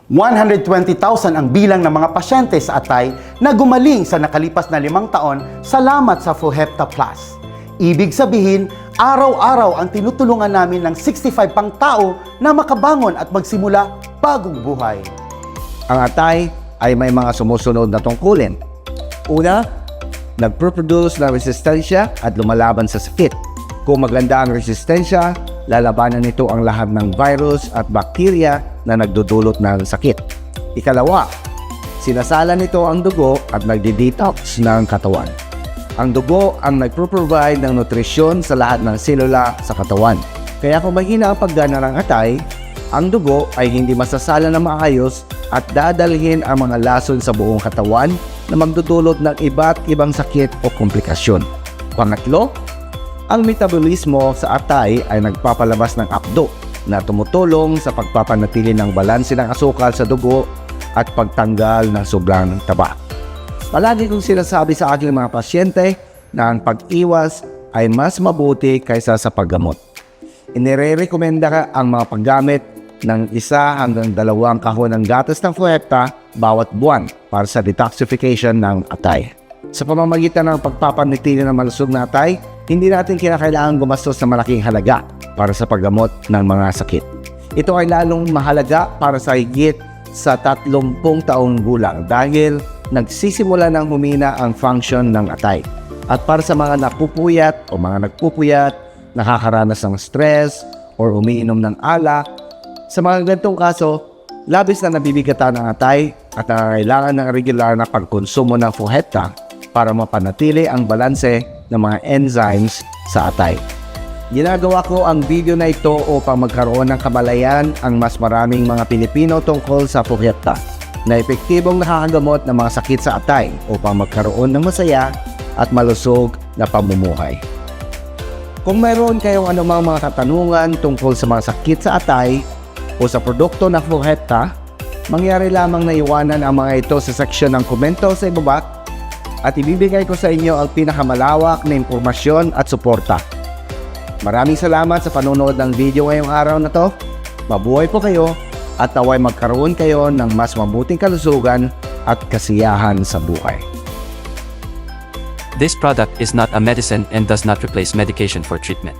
120,000 ang bilang ng mga pasyente sa Atay na gumaling sa nakalipas na 5 taon salamat sa Fuhepta Plus. Ibig sabihin, araw-araw ang tinutulungan namin ng 65 pang tao na makabangon at magsimula bagong buhay. Ang Atay ay may mga sumusunod na tungkulin. Una, nagproproduce ng resistensya at lumalaban sa sakit. Kung maganda ang resistensya, lalabanan nito ang lahat ng virus at bakterya na nagdudulot ng sakit. Ikalawa, sinasala nito ang dugo at nagdi-detox ng katawan. Ang dugo ang nagpro-provide ng nutrisyon sa lahat ng selula sa katawan. Kaya kung mahina ang paggana ng Atay, ang dugo ay hindi masasala ng maayos at dadalhin ang mga lason sa buong katawan na magdudulot ng iba't ibang sakit o komplikasyon. Pangatlo, ang metabolismo sa Atay ay nagpapalabas ng apdo na tumutulong sa pagpapanatili ng balanse ng asukal sa dugo at pagtanggal ng sobrang taba. Palagi kong sinasabi sa aking mga pasyente na ang pag-iwas ay mas mabuti kaysa sa paggamot. Inirerekomenda ang mga paggamit ng 1 hanggang 2 kahon ng gatas ng Fuhepta bawat buwan para sa detoxification ng Atay. Sa pamamagitan ng pagpapanatili ng malusog na Atay, hindi natin kinakailangan gumastos ng malaking halaga para sa paggamot ng mga sakit. Ito ay lalong mahalaga para sa higit sa 30 taong gulang dahil nagsisimula ng humina ang function ng Atay. At para sa mga napupuyat o mga nagpupuyat, nakakaranas ng stress o umiinom ng alak, sa mga ganitong kaso, labis na nabibigatan ang Atay at nangangailangan ng regular na pagkonsumo ng Fuhepta para mapanatili ang balanse ng mga enzymes sa Atay. Ginagawa ko ang video na ito upang magkaroon ng kamalayan ang mas maraming mga Pilipino tungkol sa Fuhepta na epektibong nakakagamot ng mga sakit sa Atay upang magkaroon ng masaya at malusog na pamumuhay. Kung mayroon kayong anumang mga katanungan tungkol sa mga sakit sa Atay o sa produkto ng Fuhepta, mangyari lamang na iwanan ang mga ito sa seksyon ng komento sa ibaba at ibibigay ko sa inyo ang pinakamalawak na impormasyon at suporta. Maraming salamat sa panonood ng video ngayong araw na to. Mabuhay po kayo at naway magkaroon kayo ng mas mabuting kalusugan at kasiyahan sa buhay. This product is not a medicine and does not replace medication for treatment.